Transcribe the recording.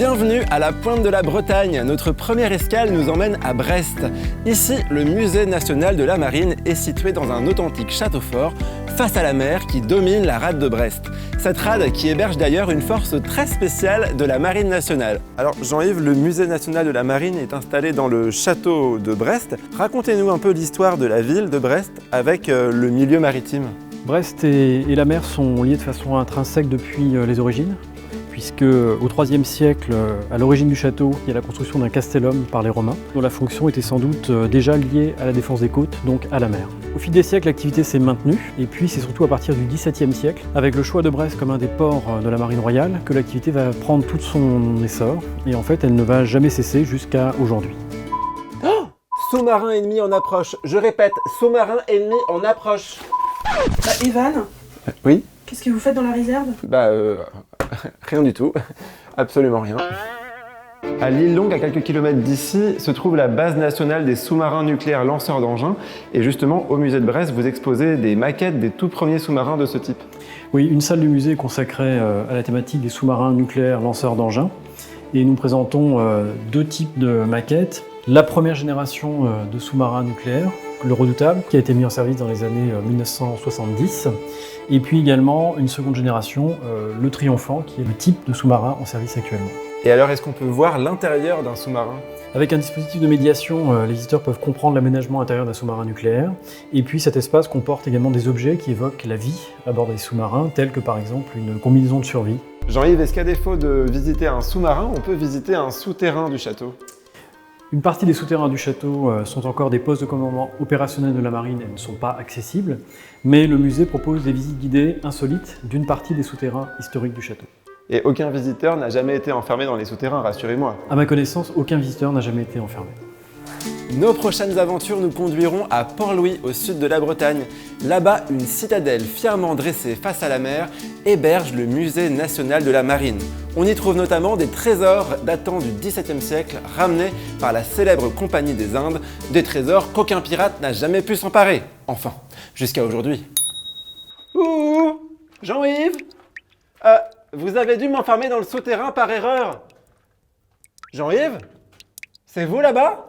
Bienvenue à la pointe de la Bretagne. Notre première escale nous emmène à Brest. Ici, le musée national de la marine est situé dans un authentique château fort face à la mer qui domine la rade de Brest. Cette rade qui héberge d'ailleurs une force très spéciale de la marine nationale. Alors Jean-Yves, le musée national de la marine est installé dans le château de Brest. Racontez-nous un peu l'histoire de la ville de Brest avec le milieu maritime. Brest et la mer sont liés de façon intrinsèque depuis les origines, puisque au IIIe siècle, à l'origine du château, il y a la construction d'un castellum par les Romains, dont la fonction était sans doute déjà liée à la défense des côtes, donc à la mer. Au fil des siècles, l'activité s'est maintenue, et puis c'est surtout à partir du XVIIe siècle, avec le choix de Brest comme un des ports de la marine royale, que l'activité va prendre tout son essor, et en fait elle ne va jamais cesser jusqu'à aujourd'hui. Oh, sous-marin ennemi en approche. Je répète, sous-marin ennemi en approche. Evan, Oui? qu'est-ce que vous faites dans la réserve? Rien du tout. Absolument rien. À l'île Longue, à quelques kilomètres d'ici, se trouve la base nationale des sous-marins nucléaires lanceurs d'engins. Et justement, au musée de Brest, vous exposez des maquettes des tout premiers sous-marins de ce type. Oui, une salle du musée est consacrée à la thématique des sous-marins nucléaires lanceurs d'engins. Et nous présentons deux types de maquettes. La première génération de sous-marins nucléaires, le Redoutable, qui a été mis en service dans les années 1970. Et puis également une seconde génération, le Triomphant, qui est le type de sous-marin en service actuellement. Et alors, est-ce qu'on peut voir l'intérieur d'un sous-marin? Avec un dispositif de médiation, les visiteurs peuvent comprendre l'aménagement intérieur d'un sous-marin nucléaire. Et puis cet espace comporte également des objets qui évoquent la vie à bord des sous-marins, tels que par exemple une combinaison de survie. Jean-Yves, est-ce qu'à défaut de visiter un sous-marin, on peut visiter un souterrain du château? Une partie des souterrains du château sont encore des postes de commandement opérationnels de la marine et ne sont pas accessibles, mais le musée propose des visites guidées insolites d'une partie des souterrains historiques du château. Et aucun visiteur n'a jamais été enfermé dans les souterrains, rassurez-moi. À ma connaissance, aucun visiteur n'a jamais été enfermé. Nos prochaines aventures nous conduiront à Port-Louis, au sud de la Bretagne. Là-bas, une citadelle fièrement dressée face à la mer héberge le musée national de la marine. On y trouve notamment des trésors datant du XVIIe siècle, ramenés par la célèbre Compagnie des Indes, des trésors qu'aucun pirate n'a jamais pu s'emparer. Enfin, jusqu'à aujourd'hui. Ouh, Jean-Yves, vous avez dû m'enfermer dans le souterrain par erreur. Jean-Yves, c'est vous là-bas ?